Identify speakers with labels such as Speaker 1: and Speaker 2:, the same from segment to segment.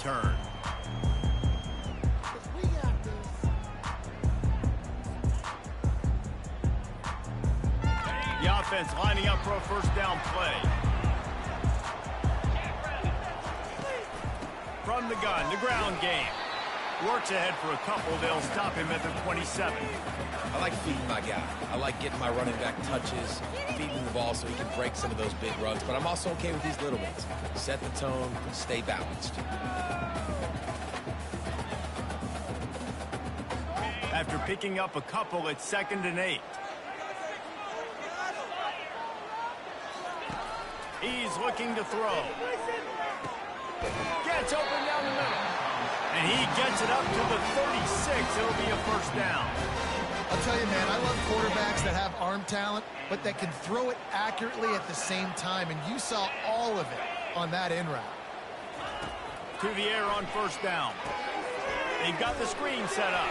Speaker 1: return. The offense lining up for a first down play. From the gun, the ground game. Works ahead for a couple. They'll stop him at the 27.
Speaker 2: I like feeding my guy. I like getting my running back touches, feeding the ball so he can break some of those big runs. But I'm also okay with these little ones. Set the tone, stay balanced.
Speaker 1: After picking up a couple, it's 2nd and 8. He's looking to throw. Gets open down the middle. And he gets it up to the 36. It'll be a first down.
Speaker 3: I'll tell you, man, I love quarterbacks that have arm talent, but that can throw it accurately at the same time. And you saw all of it on that in route.
Speaker 1: To the air on first down. They've got the screen set up.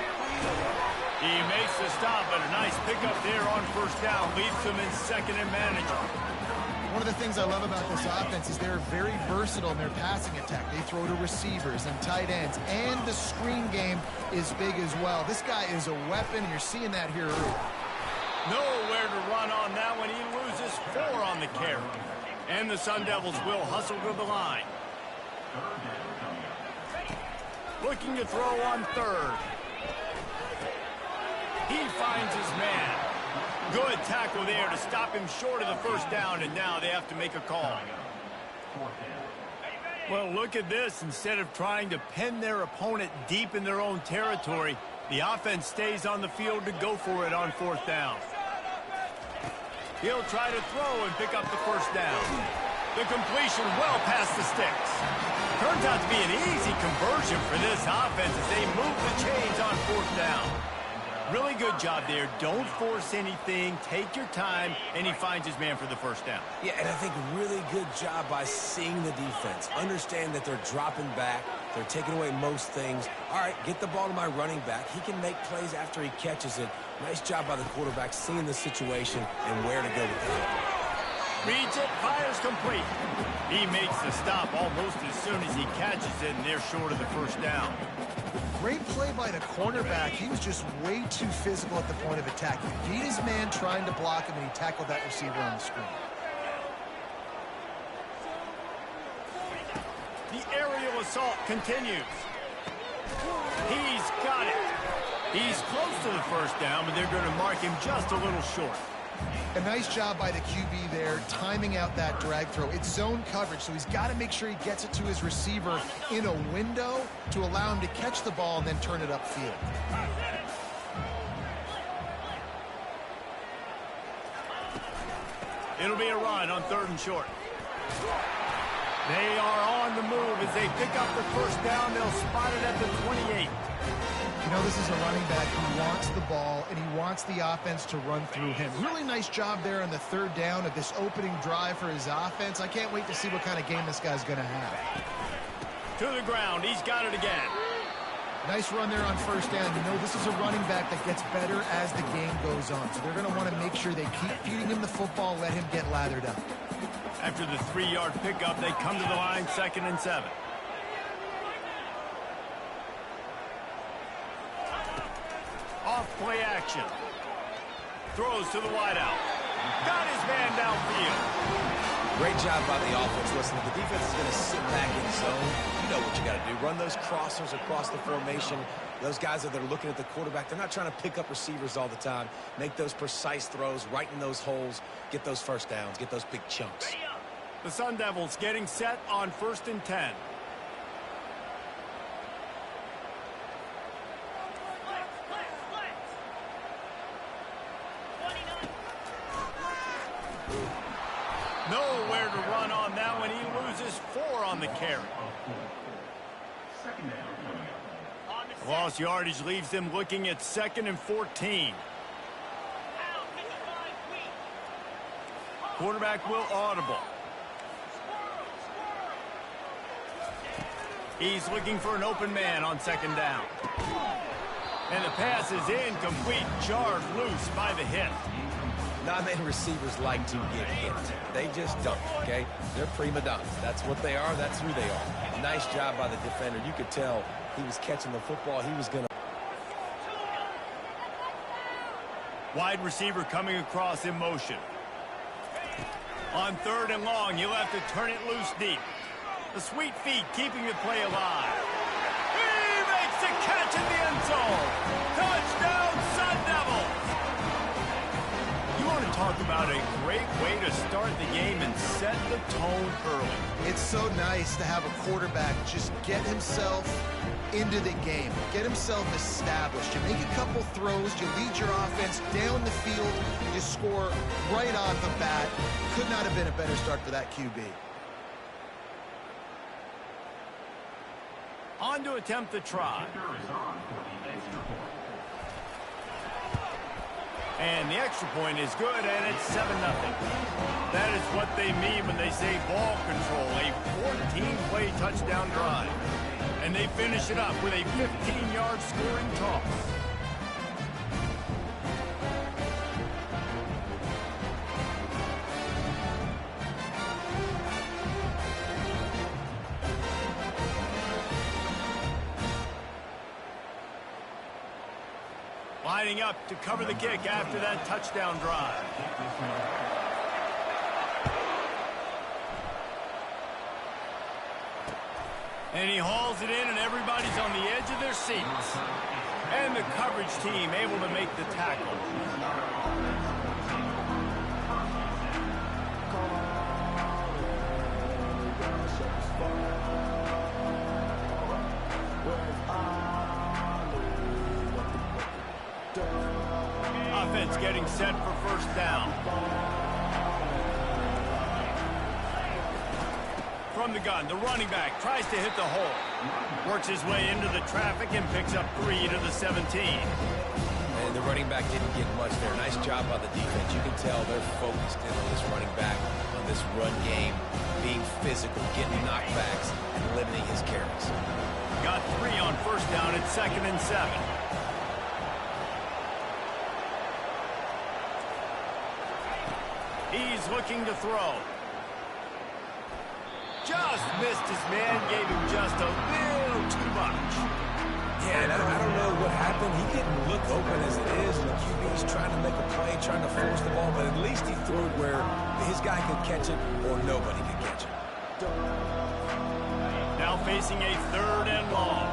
Speaker 1: He makes the stop, but a nice pickup there on first down. Leaves them in 2nd and manageable.
Speaker 3: One of the things I love about this offense is they're very versatile in their passing attack. They throw to receivers and tight ends, and the screen game is big as well. This guy is a weapon, and you're seeing that here early.
Speaker 1: Nowhere to run on that one. He loses 4 on the carry. And the Sun Devils will hustle to the line. Looking to throw on 3rd. He finds his man. Good tackle there to stop him short of the first down, and now they have to make a call. Well, look at this. Instead of trying to pin their opponent deep in their own territory, the offense stays on the field to go for it on 4th down. He'll try to throw and pick up the first down. The completion well past the sticks. Turns out to be an easy conversion for this offense as they move the chains on 4th down. Really good job there. Don't force anything. Take your time, and he finds his man for the first down.
Speaker 2: Yeah, and I think really good job by seeing the defense. Understand that they're dropping back. They're taking away most things. All right, get the ball to my running back. He can make plays after he catches it. Nice job by the quarterback seeing the situation and where to go with it.
Speaker 1: Reads it, fires complete. He makes the stop almost as soon as he catches it, and they're short of the first down.
Speaker 3: Great play by the cornerback. He was just way too physical at the point of attack. He beat his man trying to block him, and he tackled that receiver on the screen.
Speaker 1: The aerial assault continues. He's got it. He's close to the first down, but they're going to mark him just a little short.
Speaker 3: A nice job by the QB there, timing out that drag throw. It's zone coverage, so he's got to make sure he gets it to his receiver in a window to allow him to catch the ball and then turn it upfield.
Speaker 1: It'll be a run on 3rd and short. They are on the move as they pick up the first down. They'll spot it at the 28.
Speaker 3: You know, this is a running back who wants the ball, and he wants the offense to run through him. Really nice job there on the 3rd down of this opening drive for his offense. I can't wait to see what kind of game this guy's going to have.
Speaker 1: To the ground. He's got it again.
Speaker 3: Nice run there on first down. You know, this is a running back that gets better as the game goes on. So they're going to want to make sure they keep feeding him the football, let him get lathered up.
Speaker 1: After the 3-yard pickup, they come to the line 2nd and 7. Off play action. Throws to the wideout. Got his man downfield.
Speaker 2: Great job by the offense. Listen, if the defense is going to sit back in zone, you know what you got to do. Run those crossers across the formation. Those guys that are looking at the quarterback, they're not trying to pick up receivers all the time. Make those precise throws, right in those holes, get those first downs, get those big chunks.
Speaker 1: The Sun Devils getting set on 1st and 10. Nowhere to run on that one. He loses 4 on the carry. Lost yardage leaves them looking at 2nd and 14. Quarterback will audible. He's looking for an open man on 2nd down. And the pass is incomplete, jarred loose by the hit.
Speaker 2: Not many receivers like to get hit. They just don't, okay? They're prima donnas. That's what they are. That's who they are. Nice job by the defender. You could tell he was catching the football. He was going to.
Speaker 1: Wide receiver coming across in motion. On 3rd and long, you'll have to turn it loose deep. The sweet feet keeping the play alive. He makes the catch in the end zone. Touchdown, Sun Devils! You want to talk about a great way to start the game and set the tone early.
Speaker 3: It's so nice to have a quarterback just get himself into the game, get himself established. You make a couple throws, you lead your offense down the field, you score right off the bat. Could not have been a better start for that QB.
Speaker 1: On to attempt the try. And the extra point is good, and it's 7-0. That is what they mean when they say ball control, a 14-play touchdown drive. And they finish it up with a 15-yard scoring toss. Lining up to cover the kick after that touchdown drive. And he hauls it in, and everybody's on the edge of their seats. And the coverage team able to make the tackle. Offense getting set for 1st down. From the gun, the running back tries to hit the hole. Works his way into the traffic and picks up 3 to the 17.
Speaker 2: And the running back didn't get much there. Nice job by the defense. You can tell they're focused in on this running back, on this run game, being physical, getting knockbacks, and limiting his carries.
Speaker 1: Got 3 on 1st down at 2nd and 7. He's looking to throw. Just missed his man, gave him just a little too much.
Speaker 2: Yeah, and I don't know what happened. He didn't look open as it is, and the QB's trying to make a play, trying to force the ball, but at least he threw it where his guy could catch it or nobody could catch it.
Speaker 1: Now facing a 3rd and long.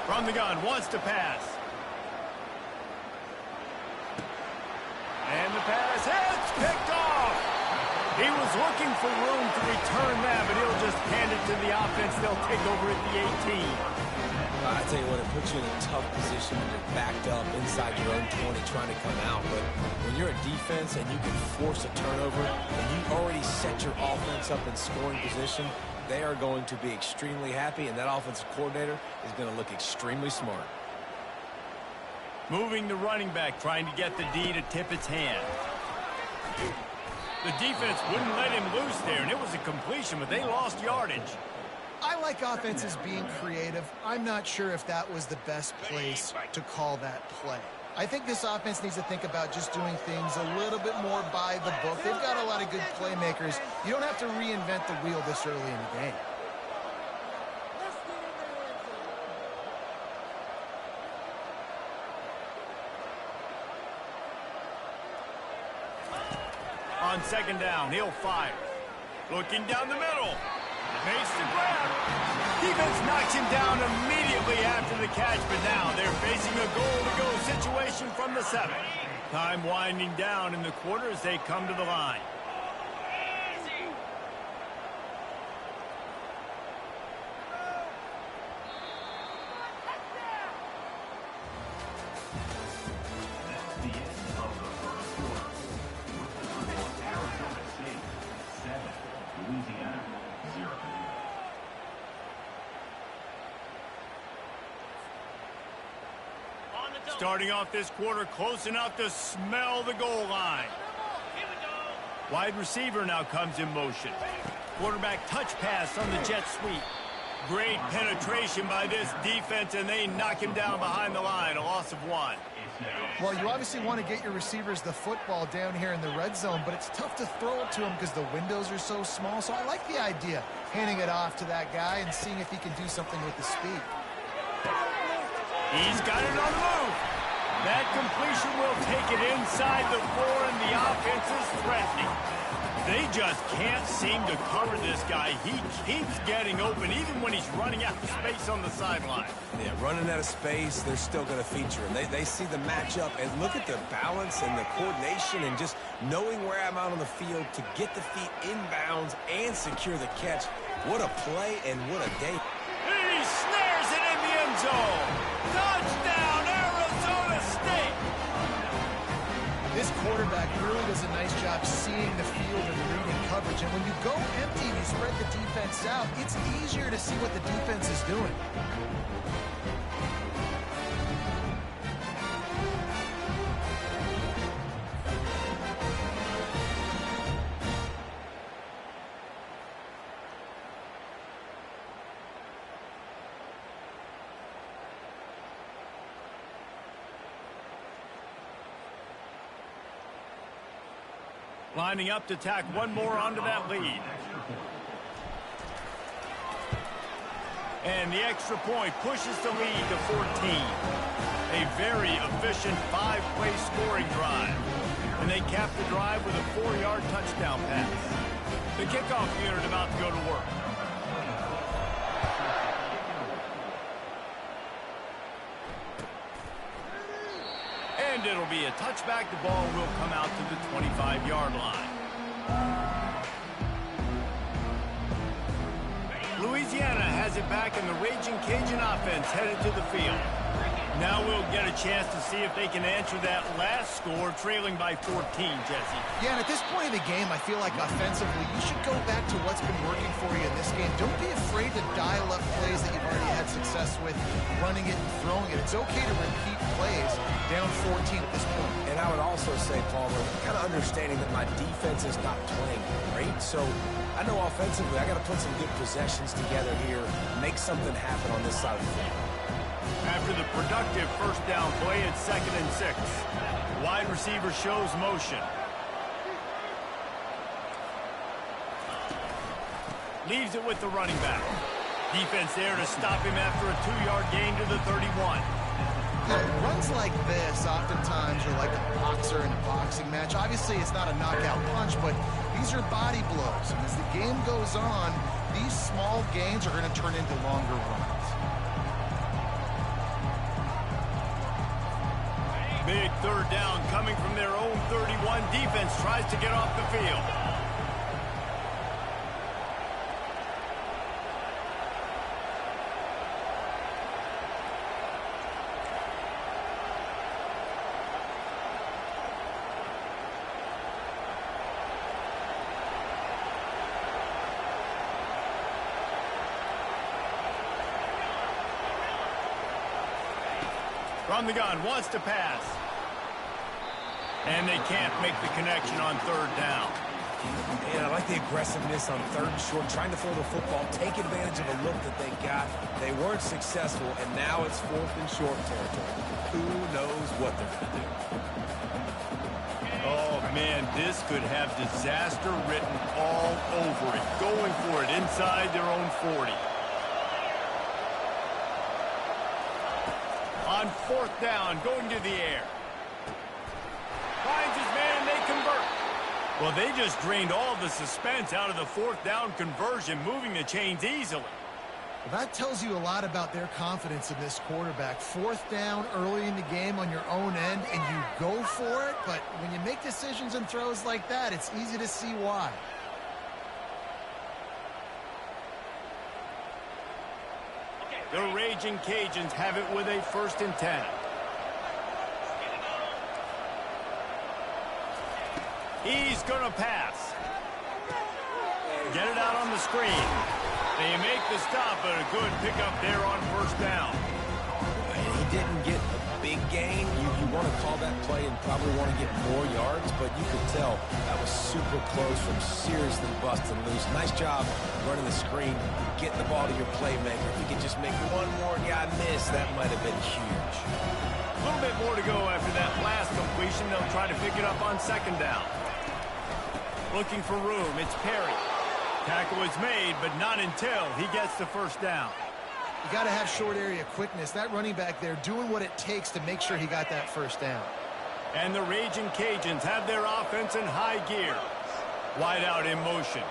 Speaker 1: From the gun, wants to pass. And the pass hits, picked off. He was looking for room to return that, but he'll just hand it to the offense. They'll take over at the 18.
Speaker 2: I tell you what, it puts you in a tough position when you're backed up inside your own 20 trying to come out. But when you're a defense and you can force a turnover and you've already set your offense up in scoring position, they are going to be extremely happy, and that offensive coordinator is going to look extremely smart.
Speaker 1: Moving the running back, trying to get the D to tip its hand. The defense wouldn't let him loose there, and it was a completion, but they lost yardage.
Speaker 3: I like offenses being creative. I'm not sure if that was the best place to call that play. I think this offense needs to think about just doing things a little bit more by the book. They've got a lot of good playmakers. You don't have to reinvent the wheel this early in the game.
Speaker 1: On 2nd down, he'll fire. Looking down the middle. Makes the grab. Defense knocks him down immediately after the catch, but now they're facing a goal-to-go situation from the 7. Time winding down in the quarter as they come to the line. Starting off this quarter close enough to smell the goal line. Wide receiver now comes in motion. Quarterback touch pass on the jet sweep. Great penetration by this defense, and they knock him down behind the line, a loss of 1.
Speaker 3: Well, you obviously want to get your receivers the football down here in the red zone, but it's tough to throw it to them because the windows are so small. So I like the idea, handing it off to that guy and seeing if he can do something with the speed.
Speaker 1: He's got it on the move. That completion will take it inside the 4, and the offense is threatening. They just can't seem to cover this guy. He keeps getting open, even when he's running out of space on the sideline.
Speaker 2: Yeah, running out of space, they're still going to feature him. They see the matchup, and look at the balance and the coordination and just knowing where I'm out on the field to get the feet inbounds and secure the catch. What a play and what a day.
Speaker 1: He snares it in the end zone. Touchdown, Arizona State.
Speaker 3: This quarterback really does a nice job seeing the field and reading coverage. And when you go empty and you spread the defense out, it's easier to see what the defense is doing.
Speaker 1: Lining up to tack one more onto that lead. And the extra point pushes the lead to 14. A very efficient 5-play scoring drive. And they cap the drive with a 4-yard touchdown pass. The kickoff unit about to go to work. And it'll be a touchback. The ball will come out to the 25-yard line. Louisiana has it back, and the Raging Cajun offense headed to the field. Now we'll get a chance to see if they can answer that last score, trailing by 14, Jesse.
Speaker 3: Yeah, and at this point in the game, I feel like offensively, you should go back to what's been working for you in this game. Don't be afraid to dial up plays that you've already had success with, running it and throwing it. It's okay to repeat plays down 14 at this point.
Speaker 2: And I would also say, Palmer, kind of understanding that my defense is not playing great, so I know offensively I got to put some good possessions together here, make something happen on this side of the field.
Speaker 1: After the productive first down play, it's 2nd and 6. Wide receiver shows motion. Leaves it with the running back. Defense there to stop him after a 2-yard gain to the 31.
Speaker 3: Runs like this oftentimes are like a boxer in a boxing match. Obviously, it's not a knockout punch, but these are body blows. And as the game goes on, these small gains are going to turn into longer runs.
Speaker 1: Big 3rd down coming from their own 31. Defense tries to get off the field. From the gun, wants to pass. And they can't make the connection on 3rd down.
Speaker 2: And I like the aggressiveness on 3rd and short, trying to throw the football, take advantage of a look that they got. They weren't successful, and now it's 4th and short territory. Who knows what they're going to do?
Speaker 1: Oh, man, this could have disaster written all over it. Going for it inside their own 40. On 4th down, going to the air. Finds his man, and they convert. Well, they just drained all the suspense out of the 4th down conversion, moving the chains easily.
Speaker 3: Well, that tells you a lot about their confidence in this quarterback. 4th down early in the game on your own end, and you go for it. But when you make decisions and throws like that, it's easy to see why.
Speaker 1: The Raging Cajuns have it with a 1st and 10. He's going to pass. Get it out on the screen. They make the stop, but a good pickup there on 1st down.
Speaker 2: He didn't get a big gain. You you want to call that play and probably want to get more yards, but you could tell that was super close from seriously busting loose. Nice job running the screen, getting the ball to your playmaker. If you could just make one more guy miss, that might have been huge.
Speaker 1: A little bit more to go after that last completion. They'll try to pick it up on second down. Looking for room. It's Perry. Tackle is made, but not until he gets the first down.
Speaker 3: You got to have short area quickness. That running back there doing what it takes to make sure he got that first down.
Speaker 1: And the Raging Cajuns have their offense in high gear. Wide out in motion.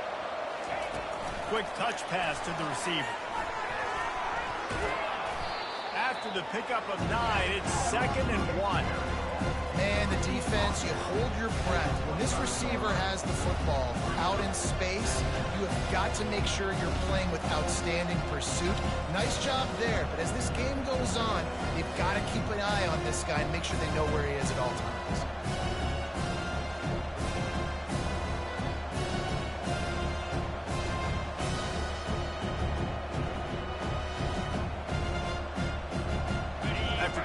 Speaker 1: Quick touch pass to the receiver. After the pickup of 9, it's 2nd and 1.
Speaker 3: Man, the defense, you hold your breath. When this receiver has the football out in space, you have got to make sure you're playing with outstanding pursuit. Nice job there, but as this game goes on, you've got to keep an eye on this guy and make sure they know where he is at all times.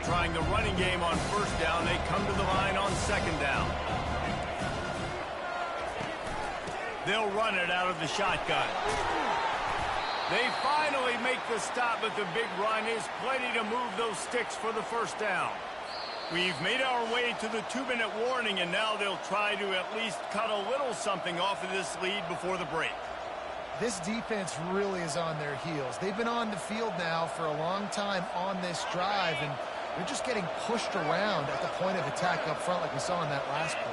Speaker 1: Trying the running game on first down, they come to the line on second down. They'll run it out of the shotgun. They finally make the stop, but the big run is plenty to move those sticks for the first down. We've made our way to the 2-minute warning, and now they'll try to at least cut a little something off of this lead before the break.
Speaker 3: This defense really is on their heels. They've been on the field now for a long time on this drive, and they're just getting pushed around at the point of attack up front like we saw in that last play.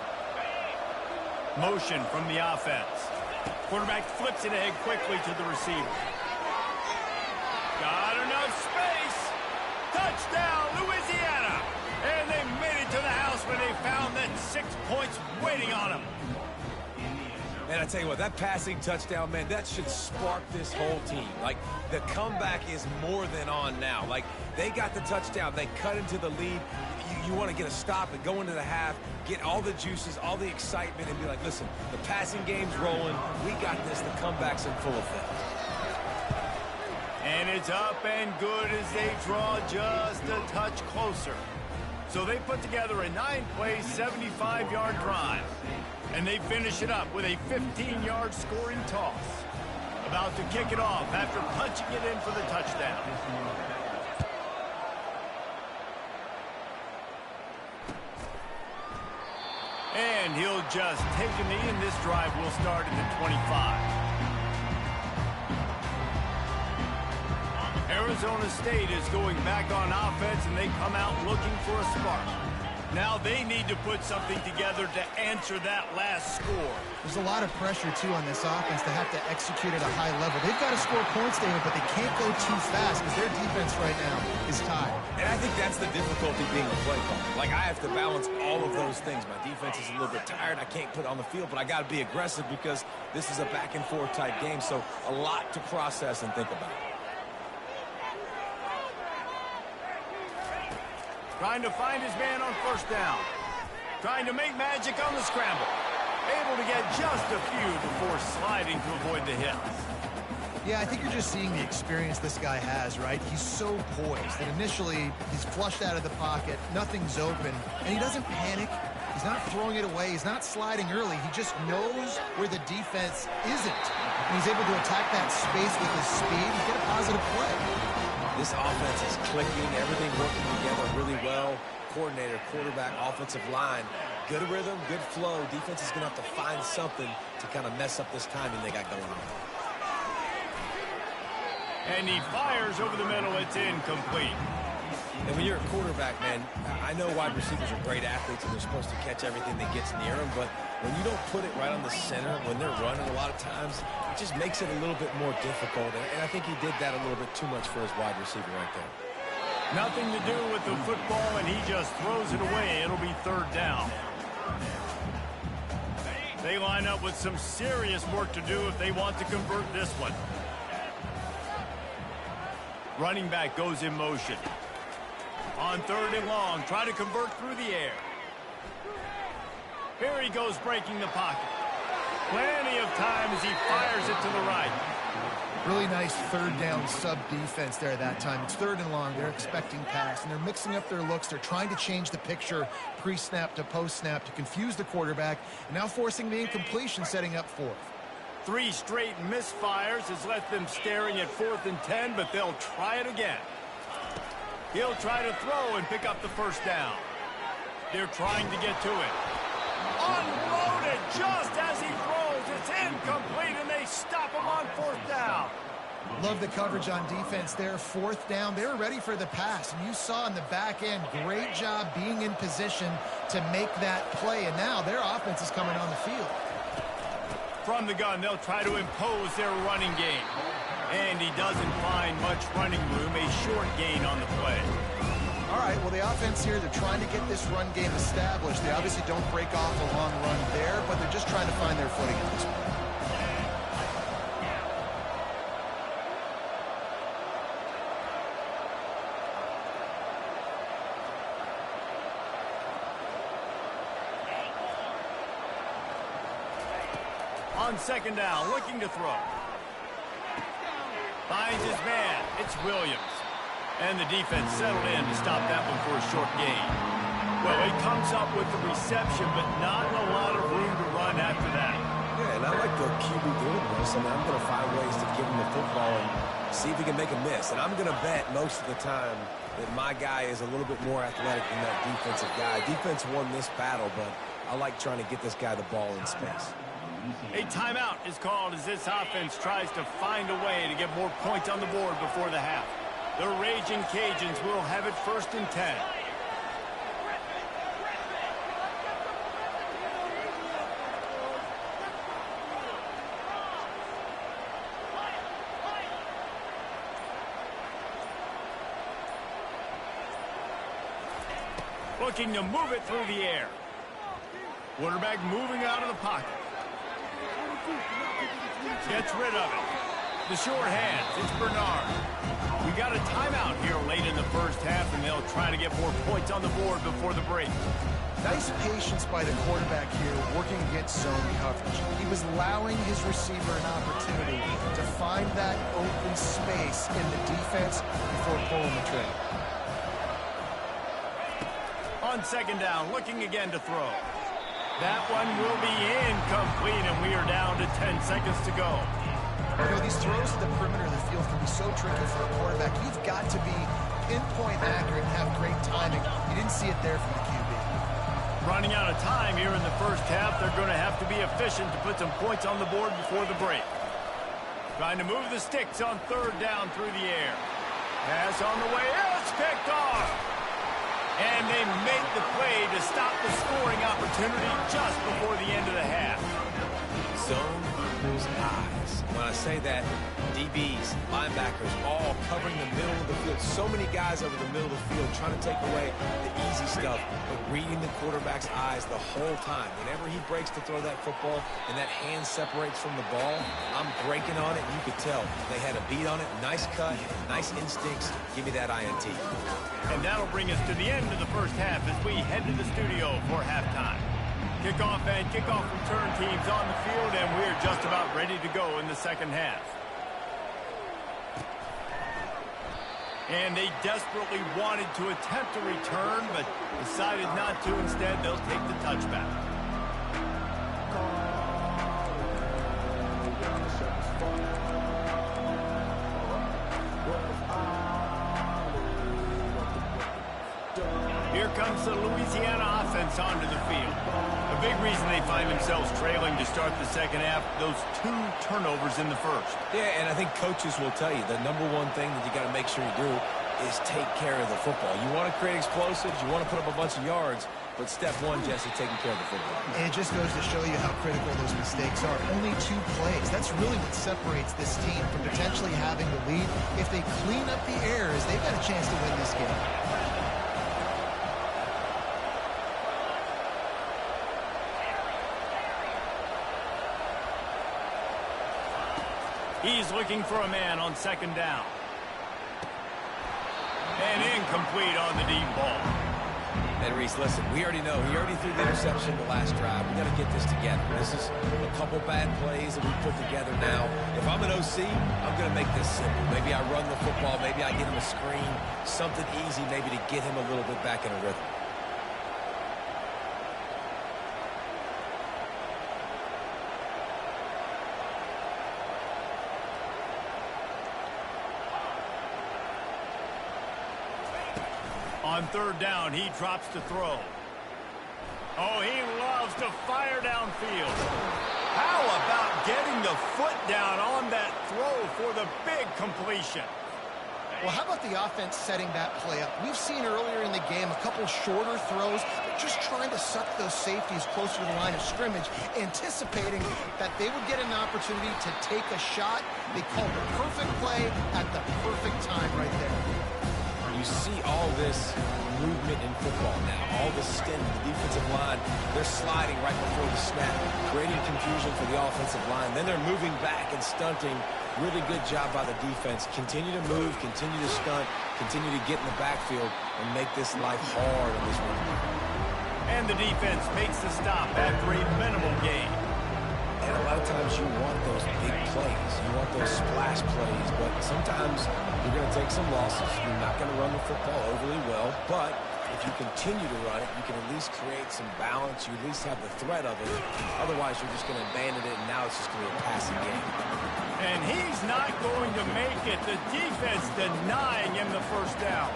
Speaker 1: Motion from the offense. Quarterback flips it ahead quickly to the receiver. Got enough space. Touchdown, Louisiana. And they made it to the house when they found that 6 points waiting on them.
Speaker 2: Man, I tell you what, that passing touchdown, man, that should spark this whole team. Like, the comeback is more than on now. Like, they got the touchdown. They cut into the lead. You want to get a stop and go into the half, get all the juices, all the excitement, and be like, listen, the passing game's rolling. We got this. The comeback's in full effect.
Speaker 1: And it's up and good as they draw just a touch closer. So they put together a 9-play, 75-yard drive. And they finish it up with a 15-yard scoring toss. About to kick it off after punching it in for the touchdown. And he'll just take a knee, and this drive will start at the 25. Arizona State is going back on offense, and they come out looking for a spark. Now they need to put something together to answer that last score.
Speaker 3: There's a lot of pressure, too, on this offense to have to execute at a high level. They've got to score points, David, but they can't go too fast because their defense right now is tired.
Speaker 2: And I think that's the difficulty being a play caller. Like, I have to balance all of those things. My defense is a little bit tired. I can't put it on the field, but I got to be aggressive because this is a back-and-forth type game, so a lot to process and think about.
Speaker 1: Trying to find his man on first down. Trying to make magic on the scramble. Able to get just a few before sliding to avoid the hits.
Speaker 3: Yeah, I think you're just seeing the experience this guy has, right? He's so poised that initially he's flushed out of the pocket, nothing's open, and he doesn't panic. He's not throwing it away. He's not sliding early. He just knows where the defense isn't. And he's able to attack that space with his speed and get a positive play.
Speaker 2: This offense is clicking, everything working together really well. Coordinator, quarterback, offensive line, good rhythm, good flow. Defense is going to have to find something to kind of mess up this timing they got going on.
Speaker 1: And he fires over the middle. It's incomplete.
Speaker 2: And when you're a quarterback, man, I know wide receivers are great athletes and they're supposed to catch everything that gets near them, but when you don't put it right on the center, when they're running a lot of times, it just makes it a little bit more difficult. And I think he did that a little bit too much for his wide receiver right there.
Speaker 1: Nothing to do with the football, and he just throws it away. It'll be third down. They line up with some serious work to do if they want to convert this one. Running back goes in motion. On third and long, try to convert through the air. Here he goes breaking the pocket. Plenty of time as he fires it to the right.
Speaker 3: Really nice third down sub defense there that time. It's 3rd and long. They're expecting pass, and they're mixing up their looks. They're trying to change the picture pre-snap to post-snap to confuse the quarterback, and now forcing the incompletion, setting up 4th.
Speaker 1: 3 straight misfires has left them staring at 4th and 10, but they'll try it again. He'll try to throw and pick up the first down. They're trying to get to it. Unloaded just as he throws. It's incomplete, and they stop him on 4th down.
Speaker 3: Love the coverage on defense there. 4th down. They were ready for the pass, and you saw in the back end, great job being in position to make that play, and now their offense is coming on the field.
Speaker 1: From the gun, they'll try to impose their running game. And he doesn't find much running room, a short gain on the play.
Speaker 3: All right, well, the offense here, they're trying to get this run game established. They obviously don't break off a long run there, but they're just trying to find their footing at this point.
Speaker 1: On 2nd down, looking to throw. Finds his man. It's Williams. And the defense settled in to stop that one for a short gain. Well, he comes up with the reception, but not a lot of room to run after that.
Speaker 2: Yeah, and I like the QB doing this. I mean, I'm going to find ways to give him the football and see if he can make a miss. And I'm going to bet most of the time that my guy is a little bit more athletic than that defensive guy. Defense won this battle, but I like trying to get this guy the ball in space.
Speaker 1: A timeout is called as this offense tries to find a way to get more points on the board before the half. The Raging Cajuns will have it 1st and 10. Looking to move it through the air. Quarterback moving out of the pocket. Gets rid of it. The short hands. It's Bernard. We got a timeout here late in the first half, and they'll try to get more points on the board before the break.
Speaker 3: Nice patience by the quarterback here, working against zone coverage. He was allowing his receiver an opportunity to find that open space in the defense before pulling the trigger.
Speaker 1: On 2nd down, looking again to throw. That one will be incomplete, and we are down to 10 seconds to go.
Speaker 3: You know, these throws to the perimeter of the field can be so tricky for a quarterback. You've got to be pinpoint accurate and have great timing. You didn't see it there from the QB.
Speaker 1: Running out of time here in the first half, they're going to have to be efficient to put some points on the board before the break. Trying to move the sticks on 3rd down through the air. Pass on the way. It's picked off. And they make the play to stop the scoring opportunity just before the end of the half.
Speaker 2: Zone equals eyes. When I say that, DBs, linebackers, all covering the middle of the field. So many guys over the middle of the field trying to take away the easy stuff, but reading the quarterback's eyes the whole time. Whenever he breaks to throw that football and that hand separates from the ball, I'm breaking on it. You could tell they had a beat on it. Nice cut, nice instincts. Give me that INT.
Speaker 1: And that'll bring us to the end of the first half as we head to the studio for halftime. Kickoff and kickoff return teams on the field, and we're just about ready to go in the second half. And they desperately wanted to attempt a return, but decided not to. Instead, they'll take the touchback. Here comes the Louisiana offense onto the field. A big reason they find themselves trailing to start the second half, those 2 turnovers in the first.
Speaker 2: Yeah, and I think coaches will tell you the number one thing that you got to make sure you do is take care of the football. You want to create explosives, you want to put up a bunch of yards, but step one, Jesse, taking care of the football.
Speaker 3: And it just goes to show you how critical those mistakes are. Only 2 plays. That's really what separates this team from potentially having the lead. If they clean up the errors, they've got a chance to win this game.
Speaker 1: He's looking for a man on 2nd down. And incomplete on the deep ball.
Speaker 2: And Reese, listen, we already know. He already threw the interception the last drive. We got to get this together. This is a couple bad plays that we put together now. If I'm an OC, I'm going to make this simple. Maybe I run the football. Maybe I get him a screen. Something easy maybe to get him a little bit back in a rhythm.
Speaker 1: On third down, he drops to throw. Oh, he loves to fire downfield. How about getting the foot down on that throw for the big completion?
Speaker 3: Well, how about the offense setting that play up? We've seen earlier in the game a couple shorter throws, but just trying to suck those safeties closer to the line of scrimmage, anticipating that they would get an opportunity to take a shot. They called the perfect play at the perfect time right there.
Speaker 2: You see all this movement in football now, all the stint, the defensive line, they're sliding right before the snap, creating confusion for the offensive line. Then they're moving back and stunting. Really good job by the defense. Continue to move, continue to stunt, continue to get in the backfield and make this life hard on this run.
Speaker 1: And the defense makes the stop after a minimal gain.
Speaker 2: And a lot of times you want those big plays. You want those splash plays, but sometimes you're going to take some losses. You're not going to run the football overly well, but if you continue to run it, you can at least create some balance. You at least have the threat of it. Otherwise, you're just going to abandon it, and now it's just going to be a passing game.
Speaker 1: And he's not going to make it. The defense denying him the first down.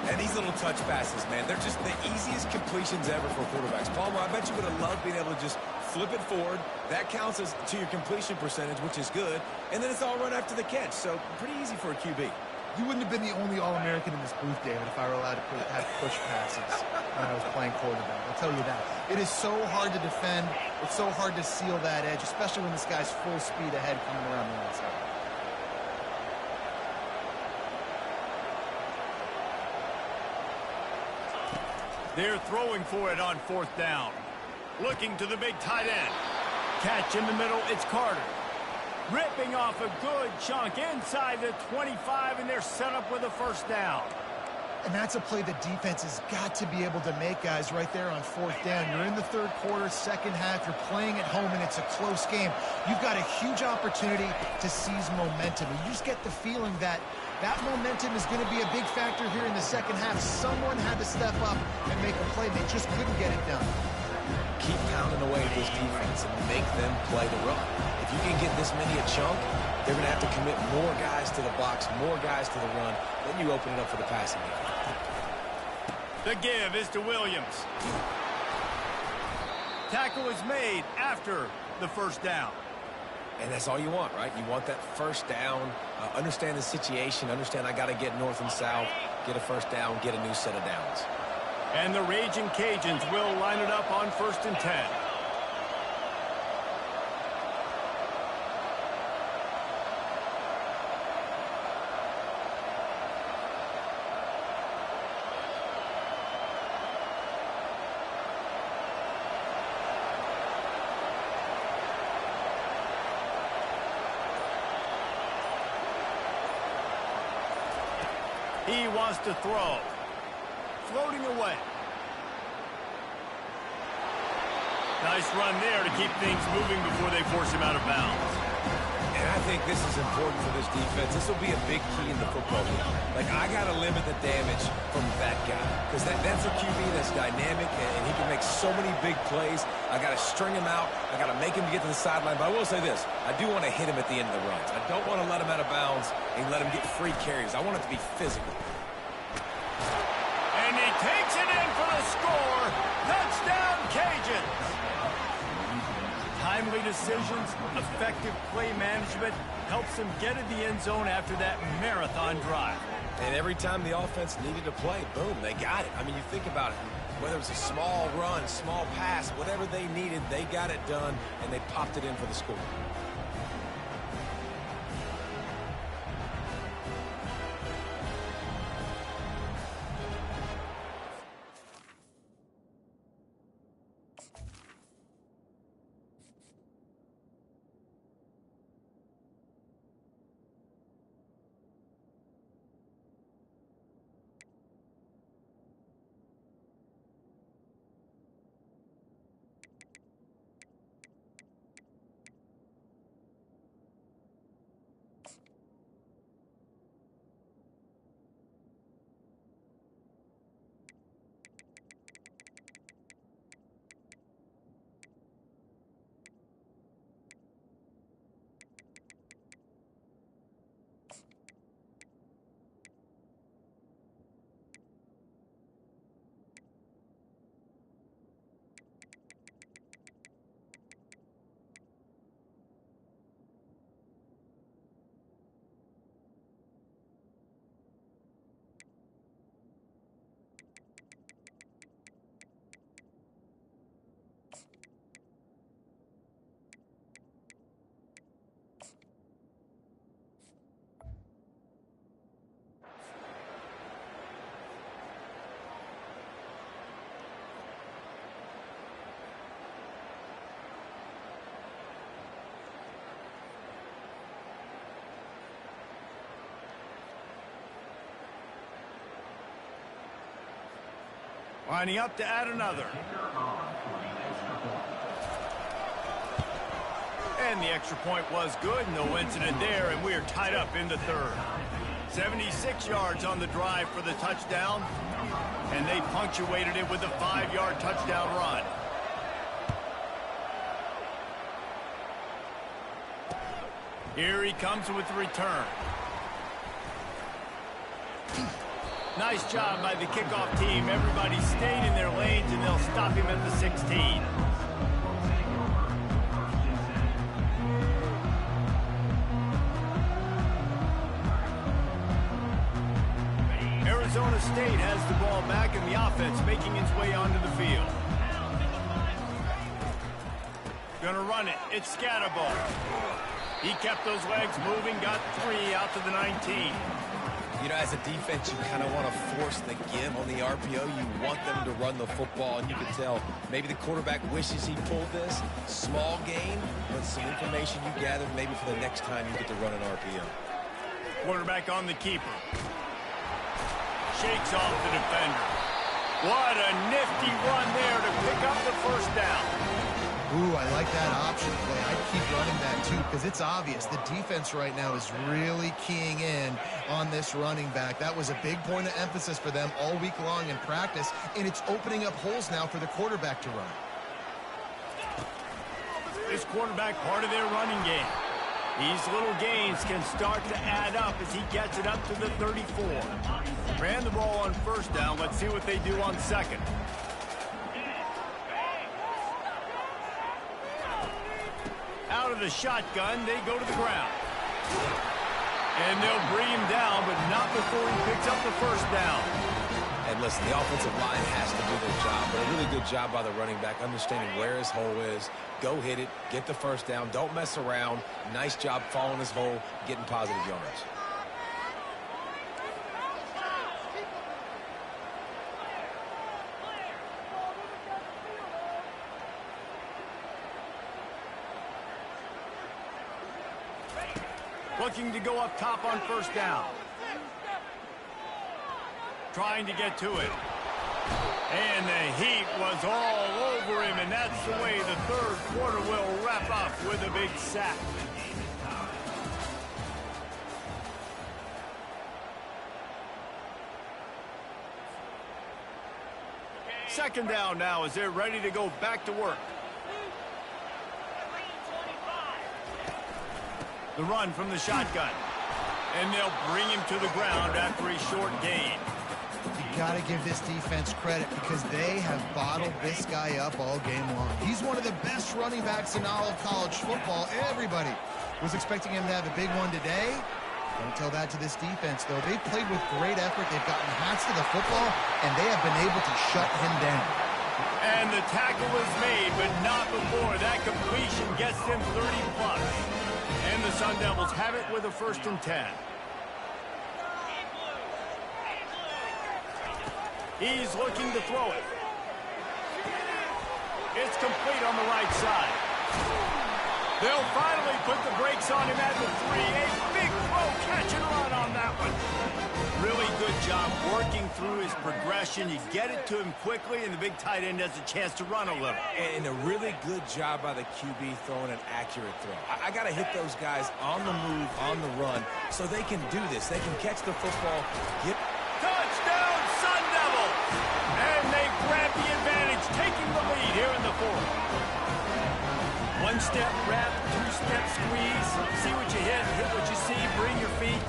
Speaker 2: And these little touch passes, man, they're just the easiest completions ever for quarterbacks. Palmer, I bet you would have loved being able to just flip it forward. That counts as to your completion percentage, which is good. And then it's all run after the catch. So pretty easy for a QB.
Speaker 3: You wouldn't have been the only All-American in this booth, David, if I were allowed to have push passes when I was playing quarterback. I'll tell you that. It is so hard to defend. It's so hard to seal that edge, especially when this guy's full speed ahead coming around the outside.
Speaker 1: They're throwing for it on fourth down. Looking to the big tight end. Catch in the middle, it's Carter. Ripping off a good chunk inside the 25, and they're set up with a first down.
Speaker 3: And that's a play the defense has got to be able to make, guys, right there on fourth down. You're in the third quarter, second half. You're playing at home, and it's a close game. You've got a huge opportunity to seize momentum. And you just get the feeling that that momentum is going to be a big factor here in the second half. Someone had to step up and make a play. They just couldn't get it done.
Speaker 2: Keep pounding away at this defense and make them play the run. If you can get this many a chunk, they're going to have to commit more guys to the box, more guys to the run. Then you open it up for the passing game.
Speaker 1: The give is to Williams. Tackle is made after the first down.
Speaker 2: And that's all you want, right? You want that first down. Understand the situation. Understand I got to get north and south, get a first down, get a new set of downs.
Speaker 1: And the Raging Cajuns will line it up on 1st and 10. He wants to throw. Floating away. Nice run there to keep things moving before they force him out of bounds.
Speaker 2: And I think this is important for this defense. This will be a big key in the football game. Like, I got to limit the damage from that guy. Because that's a QB that's dynamic, and he can make so many big plays. I got to string him out. I got to make him get to the sideline. But I will say this. I do want to hit him at the end of the runs. I don't want to let him out of bounds and let him get free carries. I want it to be physical.
Speaker 1: And he takes it in for the score. Touchdown, Cajuns. Timely decisions, effective play management helps them get in the end zone after that marathon drive.
Speaker 2: And every time the offense needed to play, boom, they got it. I mean, you think about it. Whether it was a small run, small pass, whatever they needed, they got it done, and they popped it in for the score.
Speaker 1: Lining up to add another. And the extra point was good. No incident there, and we are tied up in the third. 76 yards on the drive for the touchdown, and they punctuated it with a 5-yard touchdown run. Here he comes with the return. Nice job by the kickoff team. Everybody stayed in their lanes, and they'll stop him at the 16. Arizona State has the ball back, and the offense making its way onto the field. Gonna run it. It's Scatterball. He kept those legs moving, got 3 out to the 19.
Speaker 2: You know, as a defense, you kind of want to force the give on the RPO. You want them to run the football, and you can tell maybe the quarterback wishes he pulled this. Small gain, but some information you gathered maybe for the next time you get to run an RPO.
Speaker 1: Quarterback on the keeper. Shakes off the defender. What a nifty run there to pick up the first down.
Speaker 3: Ooh, I like that option play. I'd keep running that too, because it's obvious the defense right now is really keying in on this running back. That was a big point of emphasis for them all week long in practice, and it's opening up holes now for the quarterback to run.
Speaker 1: This quarterback part of their running game. These little gains can start to add up as he gets it up to the 34. Ran the ball on first down. Let's see what they do on second. Out of the shotgun, they go to the ground. And they'll bring him down, but not before he picks up the first down.
Speaker 2: And listen, the offensive line has to do their job, but a really good job by the running back, understanding where his hole is. Go hit it, get the first down, don't mess around. Nice job following his hole, getting positive yards.
Speaker 1: Looking to go up top on first down. Trying to get to it. And the heat was all over him, and that's the way the third quarter will wrap up with a big sack. Second down now as they're ready to go back to work. The run from the shotgun. And they'll bring him to the ground after a short gain.
Speaker 3: You got to give this defense credit because they have bottled this guy up all game long. He's one of the best running backs in all of college football. Everybody was expecting him to have a big one today. Don't tell that to this defense, though. They've played with great effort. They've gotten hats to the football, and they have been able to shut him down.
Speaker 1: And the tackle is made, but not before that completion gets them 30-plus. And the Sun Devils have it with a 1st and 10. He's looking to throw it. It's complete on the right side. They'll finally put the brakes on him at the 3. A big throw, catch and run on that one. Really good job working through his progression. You get it to him quickly, and the big tight end has a chance to run a little.
Speaker 2: And a really good job by the QB throwing an accurate throw. I got to hit those guys on the move, on the run, so they can do this. They can catch the football, get...
Speaker 1: Touchdown, Sun Devils! And they grab the advantage, taking the lead here in the fourth. One-step wrap, two-step squeeze. See what you hit what you see, bring your feet.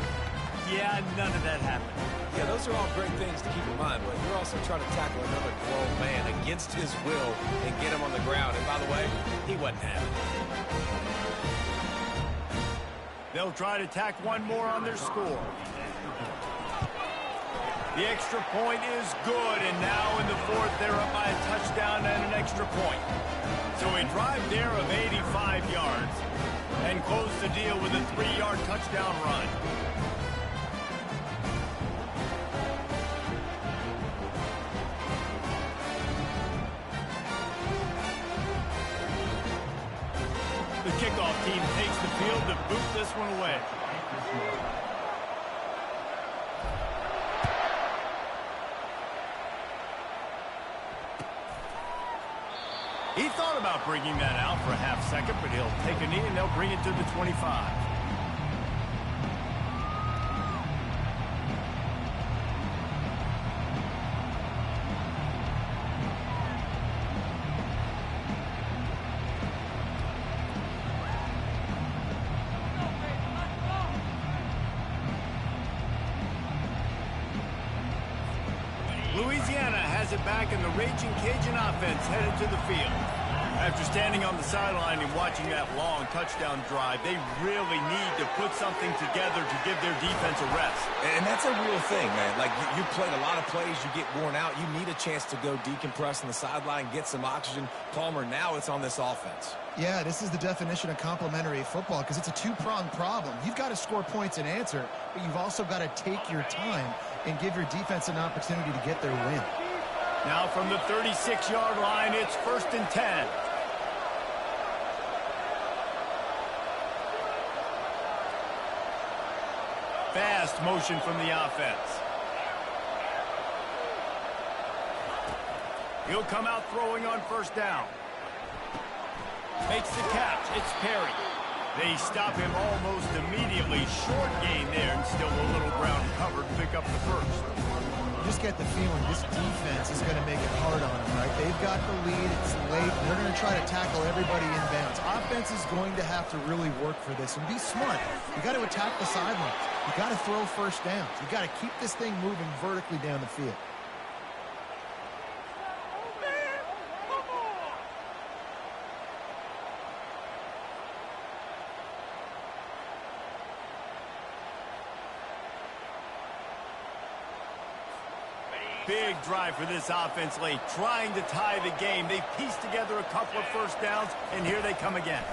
Speaker 1: Yeah, none of that happened.
Speaker 2: Yeah, those are all great things to keep in mind, but you're also trying to tackle another grown man against his will and get him on the ground. And by the way, he wasn't having it.
Speaker 1: They'll try to tack one more on their score. The extra point is good, and now in the fourth, they're up by a touchdown and an extra point. So a drive there of 85 yards and close the deal with a 3-yard touchdown run. The kickoff team takes the field to boot this one away. He thought about bringing that out for a half second, but he'll take a knee and they'll bring it to the 25. Louisiana has it back, and the Raging Cajun offense headed to the field. After standing on the sideline and watching that long touchdown drive, they really need to put something together to give their defense a rest.
Speaker 2: And that's a real thing, man. Like, you played a lot of plays, you get worn out, you need a chance to go decompress on the sideline, get some oxygen. Palmer, now it's on this offense.
Speaker 3: Yeah, this is the definition of complementary football because it's a two-pronged problem. You've got to score points and answer, but you've also got to take your time and give your defense an opportunity to get their win.
Speaker 1: Now from the 36-yard line, it's 1st and 10. Fast motion from the offense. He'll come out throwing on 1st down. Makes the catch. It's Perry. They stop him almost immediately. Short gain there, and still a little ground covered to pick up the 1st.
Speaker 3: You just get the feeling this defense is going to make it hard on them, right? They've got the lead. It's late. And they're going to try to tackle everybody inbounds. Offense is going to have to really work for this and be smart. You got to attack the sidelines. You got to throw 1st downs. You got to keep this thing moving vertically down the field.
Speaker 1: Big drive for this offense late, trying to tie the game. They pieced together a couple of 1st downs, and here they come again.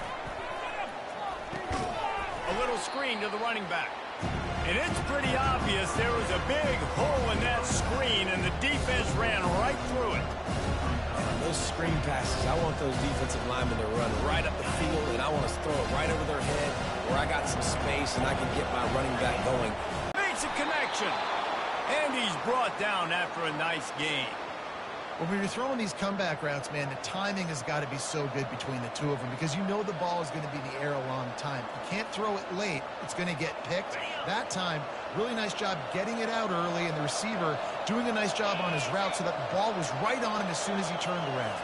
Speaker 1: A little screen to the running back. And it's pretty obvious there was a big hole in that screen, and the defense ran right through it.
Speaker 2: Those screen passes, I want those defensive linemen to run right up the field, and I want to throw it right over their head where I got some space and I can get my running back going.
Speaker 1: Makes a connection. And he's brought down after a nice gain.
Speaker 3: When you're throwing these comeback routes, man, the timing has got to be so good between the two of them because you know the ball is going to be in the air a long time. You can't throw it late. It's going to get picked. That time, really nice job getting it out early, and the receiver doing a nice job on his route so that the ball was right on him as soon as he turned around.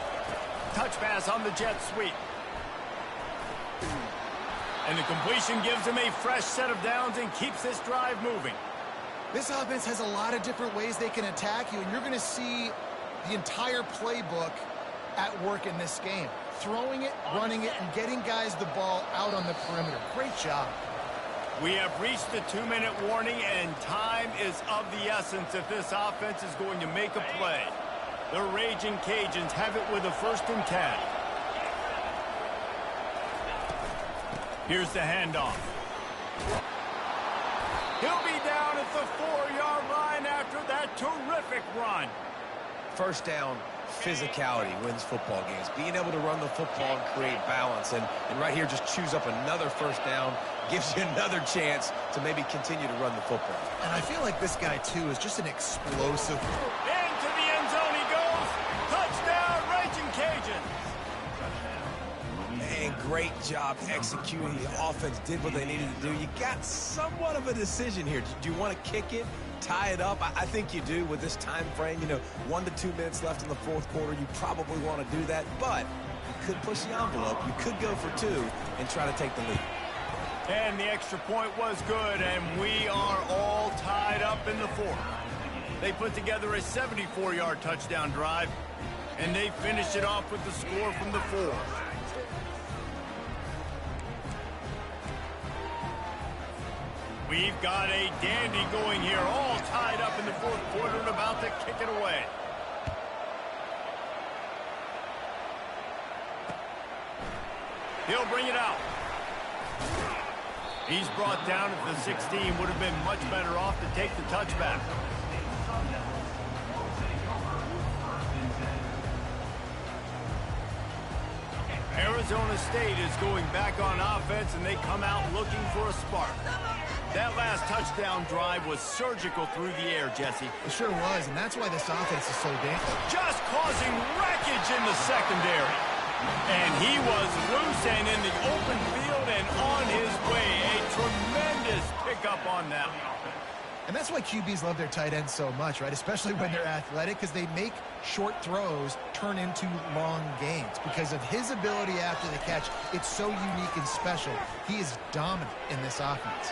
Speaker 1: Touch pass on the jet sweep. And the completion gives him a fresh set of downs and keeps this drive moving.
Speaker 3: This offense has a lot of different ways they can attack you, and you're going to see the entire playbook at work in this game. Throwing it, running it, and getting guys the ball out on the perimeter. Great job.
Speaker 1: We have reached the 2-minute warning, and time is of the essence if this offense is going to make a play. The Raging Cajuns have it with a 1st and 10. Here's the handoff. He'll be down at the 4-yard line after that terrific run.
Speaker 2: 1st down, physicality wins football games. Being able to run the football and create balance. And right here, just choose up another 1st down, gives you another chance to maybe continue to run the football.
Speaker 3: And I feel like this guy, too, is just an explosive.
Speaker 1: Into the end zone he goes. Touchdown, Raging Cajuns.
Speaker 2: And great job executing. The offense did what they needed to do. You got somewhat of a decision here. Do you want to kick it, tie it up? I think you do with this time frame. You know, 1 to 2 minutes left in the 4th quarter. You probably want to do that, but you could push the envelope. You could go for 2 and try to take the lead.
Speaker 1: And the extra point was good, and we are all tied up in the 4th. They put together a 74-yard touchdown drive, and they finished it off with the score from the 4th. We've got a dandy going here, all tied up in the 4th quarter and about to kick it away. He'll bring it out. He's brought down at the 16. Would have been much better off to take the touchback. Arizona State is going back on offense, and they come out looking for a spark. That last touchdown drive was surgical through the air, Jesse.
Speaker 3: It sure was, and that's why this offense is so dangerous.
Speaker 1: Just causing wreckage in the secondary. And he was loose and in the open field and on his way. A tremendous pickup on that.
Speaker 3: And that's why QBs love their tight ends so much, right? Especially when they're athletic, because they make short throws turn into long gains. Because of his ability after the catch, it's so unique and special. He is dominant in this offense.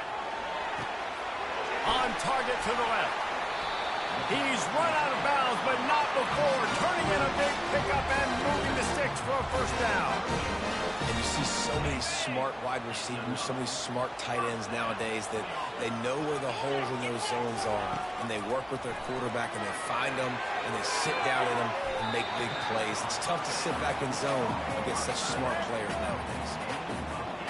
Speaker 1: On target to the left. He's run out of bounds, but not before. Turning in a big pickup and moving the sticks for a first down.
Speaker 2: And you see so many smart wide receivers, so many smart tight ends nowadays that they know where the holes in those zones are, and they work with their quarterback, and they find them, and they sit down in them and make big plays. It's tough to sit back in zone against such smart players nowadays.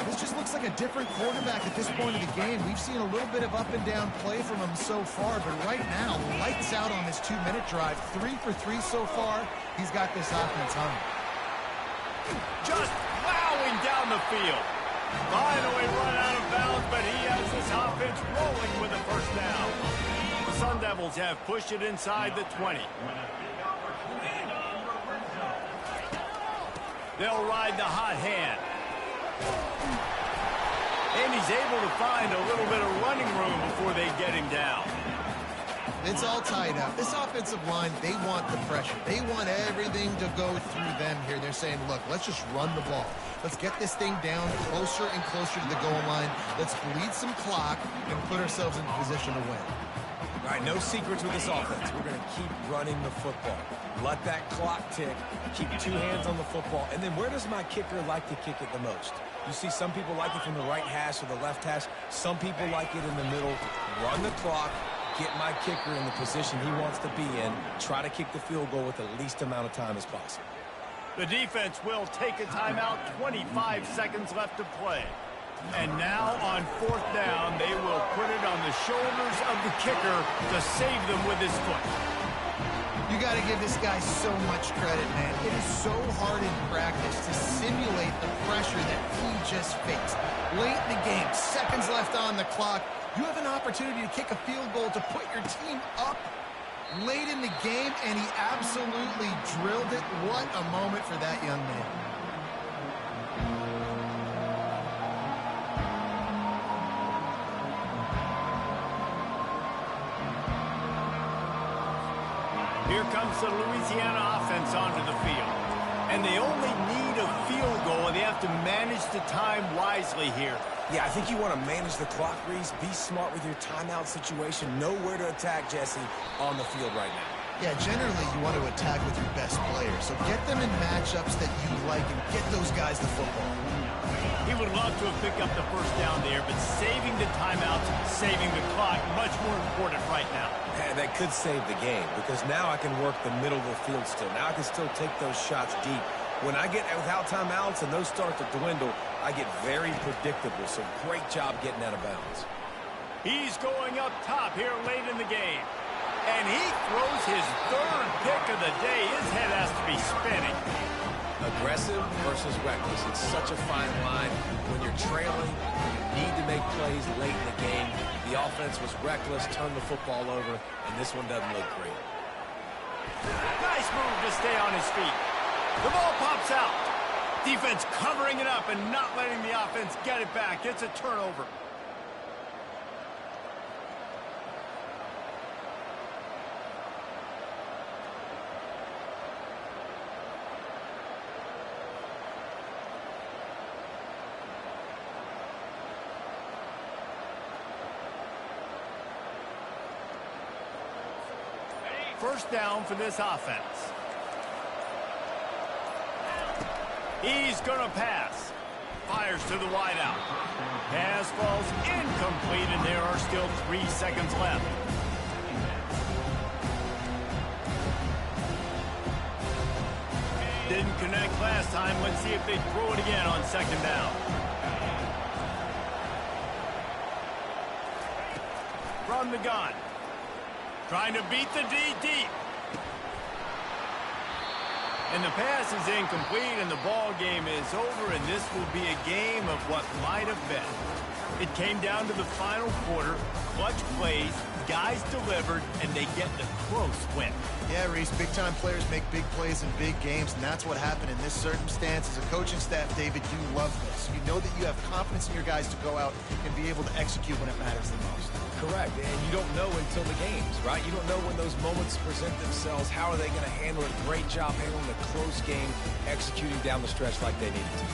Speaker 3: This just looks like a different quarterback at this point of the game. We've seen a little bit of up and down play from him so far, but right now, lights out on this 2-minute drive. 3 for 3 so far. He's got this offense on.
Speaker 1: Just plowing down the field. Finally run out of bounds, but he has this offense rolling with a first down. The Sun Devils have pushed it inside the 20. They'll ride the hot hand. And he's able to find a little bit of running room before they get him down.
Speaker 3: It's all tied up. This offensive line, they want the pressure. They want everything to go through them here. They're saying, look, let's just run the ball. Let's get this thing down closer and closer to the goal line. Let's bleed some clock and put ourselves in position to win.
Speaker 2: All right, no secrets with this offense. We're going to keep running the football. Let that clock tick. Keep 2 hands on the football. And then where does my kicker like to kick it the most? You see some people like it from the right hash or the left hash. Some people like it in the middle. Run the clock. Get my kicker in the position he wants to be in. Try to kick the field goal with the least amount of time as possible.
Speaker 1: The defense will take a timeout. 25 seconds left to play. And now on 4th down, they will put it on the shoulders of the kicker to save them with his foot.
Speaker 3: You got to give this guy so much credit, man. It is so hard in practice to simulate the pressure that he just faced. Late in the game, seconds left on the clock, you have an opportunity to kick a field goal to put your team up late in the game, and he absolutely drilled it. What a moment for that young man.
Speaker 1: Here comes the Louisiana offense onto the field. And they only need a field goal, and they have to manage the time wisely here.
Speaker 2: Yeah, I think you want to manage the clock, Reese. Be smart with your timeout situation. Know where to attack, Jesse, on the field right now.
Speaker 3: Yeah, generally you want to attack with your best players. So get them in matchups that you like and get those guys the football.
Speaker 1: He would love to have picked up the first down there, but saving the timeouts, saving the clock, much more important right now.
Speaker 2: And that could save the game, because now I can work the middle of the field still. Now I can still take those shots deep. When I get without timeouts and those start to dwindle, I get very predictable. So great job getting out of bounds.
Speaker 1: He's going up top here late in the game. And he throws his 3rd pick of the day. His head has to be spinning.
Speaker 2: Aggressive versus reckless. It's such a fine line. When you're trailing, you need to make plays late in the game. The offense was reckless, turned the football over, and this one doesn't look great.
Speaker 1: Nice move to stay on his feet. The ball pops out. Defense covering it up and not letting the offense get it back. It's a turnover. First down for this offense. He's going to pass. Fires to the wideout. Pass falls incomplete, and there are still 3 seconds left. Didn't connect last time. Let's see if they throw it again on 2nd down. From the gun. Trying to beat the D deep. And the pass is incomplete, and the ball game is over, and this will be a game of what might have been. It came down to the final quarter, clutch plays, guys delivered, and they get the close win.
Speaker 3: Yeah, Reese, big-time players make big plays in big games, and that's what happened in this circumstance. As a coaching staff, David, you love this. You know that you have confidence in your guys to go out and be able to execute when it matters the most.
Speaker 2: Correct, and you don't know until the games, right? You don't know when those moments present themselves. How are they going to handle it? Great job handling a close game, executing down the stretch like they needed to.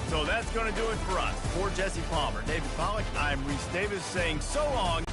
Speaker 1: So that's going to do it for us. For Jesse Palmer, David Pollack, I'm Reese Davis saying so long.